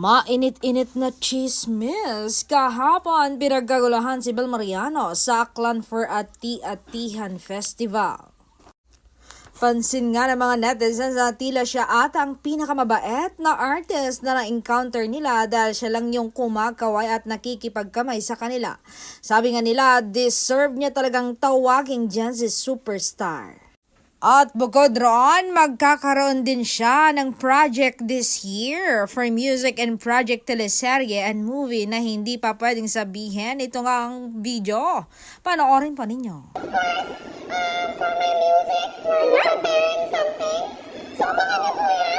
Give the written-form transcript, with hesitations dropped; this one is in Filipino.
Mainit-init na chismis. Kahapon, pinagkaguluhan si Bel Mariano sa Aklan for Ati-Atihan Festival. Pansin nga ng mga netizens na tila siya ata ang pinakamabait na artist na na-encounter nila dahil siya lang yung kumakaway at nakikipagkamay sa kanila. Sabi nga nila, deserve niya talagang tawaging Gen Z superstar. At bukod roon, magkakaroon din siya ng project this year for music and project teleserye and movie na hindi pa pwedeng sabihin. Ito nga ang video. Panoorin pa ninyo. For my music, we're preparing something. So, abangan niyo po yan.